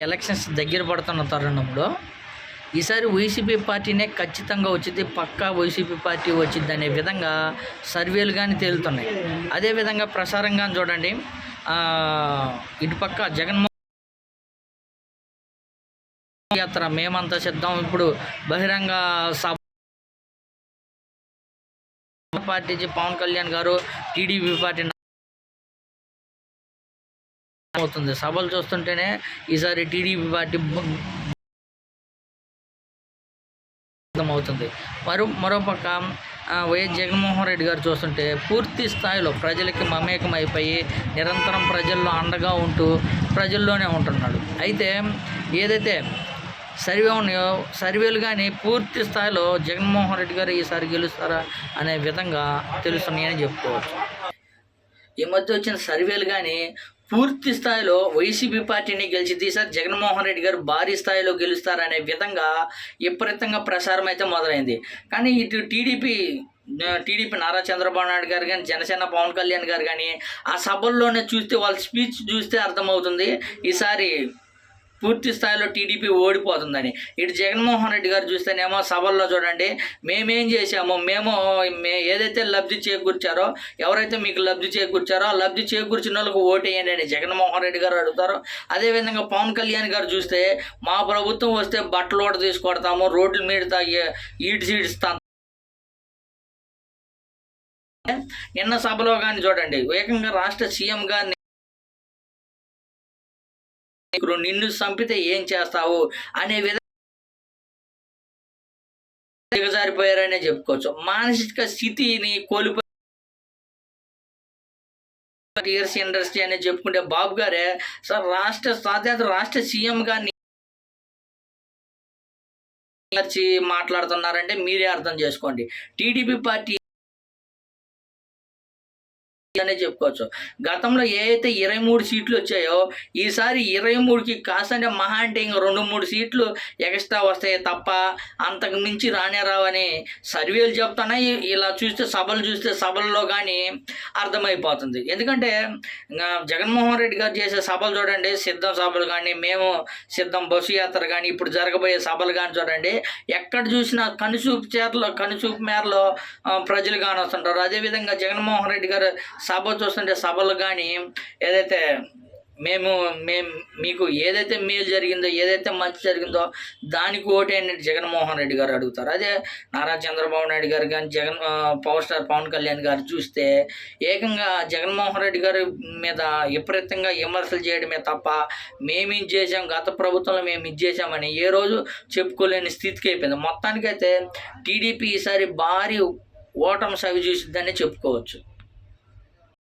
Elections దగ్గర పడుతున్న తరుణంలో ఈసారి వైసీపీ పార్టీనే ఖచ్చితంగా వచ్చింది, పక్కా వైసీపీ పార్టీ వచ్చింది అనే విధంగా సర్వేలు కానీ తేలుతున్నాయి. అదేవిధంగా ప్రసారం కానీ చూడండి, ఇటుపక్క జగన్మోహన్ యాత్ర మేమంతా సిద్ధం, ఇప్పుడు బహిరంగ సభ పార్టీ పవన్ కళ్యాణ్ గారు టీడీపీ పార్టీ అవుతుంది. సభలు చూస్తుంటేనే ఈసారి టీడీపీ పార్టీ అవుతుంది. మరోపక్క వైఎస్ జగన్మోహన్ రెడ్డి గారు చూస్తుంటే పూర్తి స్థాయిలో ప్రజలకి మమేకమైపోయి నిరంతరం ప్రజల్లో అండగా ఉంటూ ప్రజల్లోనే ఉంటున్నాడు. అయితే ఏదైతే సర్వే ఉన్నాయో సర్వేలు కానీ పూర్తి స్థాయిలో జగన్మోహన్ రెడ్డి గారు ఈసారి గెలుస్తారా అనే విధంగా తెలుస్తున్నాయని చెప్పుకోవచ్చు. ఈ మధ్య వచ్చిన సర్వేలు కానీ పూర్తి స్థాయిలో వైసీపీ పార్టీని గెలిచింది, ఈసారి జగన్మోహన్ రెడ్డి గారు భారీ స్థాయిలో గెలుస్తారనే విధంగా విపరీతంగా ప్రసారం అయితే మొదలైంది. కానీ ఇటు టీడీపీ నారా చంద్రబాబు నాయుడు గారు కానీ జనసేన పవన్ కళ్యాణ్ గారు కానీ ఆ సభల్లోనే చూస్తే వాళ్ళ స్పీచ్ చూస్తే అర్థమవుతుంది ఈసారి పూర్తి స్థాయిలో టీడీపీ ఓడిపోతుందని. ఇటు జగన్మోహన్ రెడ్డి గారు చూస్తేనేమో సభల్లో చూడండి, మేమేం చేశామో ఏదైతే లబ్ధి చేకూర్చారో, ఎవరైతే మీకు లబ్ధి చేకూర్చారో ఆ లబ్ధి చేకూర్చిన వాళ్ళకు ఓటేయండి అని జగన్మోహన్ రెడ్డి గారు అడుగుతారు. అదేవిధంగా పవన్ కళ్యాణ్ గారు చూస్తే మా ప్రభుత్వం వస్తే బట్టలు ఓట తీసుకొడతాము, రోడ్ల మీద ఈడ్చి ఈడుస్తాం. నిన్న సభలో కానీ చూడండి, ఏకంగా రాష్ట్ర సీఎం గారిని నిన్ను చంపితే ఏం చేస్తావు అనే విధంగా దిగజారిపోయారనే చెప్పుకోవచ్చు. మానసిక స్థితిని కోల్పోయి ఇయర్స్ ఇండస్ట్రీ అనే చెప్పుకుంటే బాబు గారే సార్ రాష్ట్ర సీఎం గారిని మాట్లాడుతున్నారంటే మీరే అర్థం చేసుకోండి. టీడీపీ పార్టీ అనే చెప్పుకోవచ్చు. గతంలో ఏదైతే 23 సీట్లు వచ్చాయో ఈసారి 23కి కాసంటే మహా అంటే ఇంకా 2-3 సీట్లు ఎక్స్ట్రా వస్తాయి తప్ప అంతకు మించి రానే రావని సర్వేలు చెప్తున్నాయి. ఇలా చూస్తే సభల్లో కానీ అర్థమైపోతుంది. ఎందుకంటే జగన్మోహన్ రెడ్డి గారు చేసే సభలు చూడండి, సిద్ధం సభలు కానీ, మేము సిద్ధం బస్సు యాత్ర కానీ, ఇప్పుడు జరగబోయే సభలు కానీ చూడండి, ఎక్కడ చూసినా కనుచూపు మేరలో ప్రజలు కానీ వస్తుంటారు. అదేవిధంగా జగన్మోహన్ రెడ్డి గారు సభ చూస్తుంటే సభలు కానీ ఏదైతే మీకు ఏదైతే మేలు జరిగిందో, ఏదైతే మంచి జరిగిందో దానికి ఓటేయండి జగన్మోహన్ రెడ్డి గారు అడుగుతారు. అదే నారా చంద్రబాబు నాయుడు గారు కానీ పవర్ స్టార్ పవన్ కళ్యాణ్ గారు చూస్తే ఏకంగా జగన్మోహన్ రెడ్డి గారి మీద విపరీతంగా విమర్శలు చేయడమే తప్ప మేము ఇది చేసాం, గత ప్రభుత్వంలో మేము ఇది చేసామని ఏ రోజు చెప్పుకోలేని స్థితికి అయిపోయింది. మొత్తానికైతే టీడీపీ ఈసారి భారీ ఓటమి సవి చూసిద్దని చెప్పుకోవచ్చు.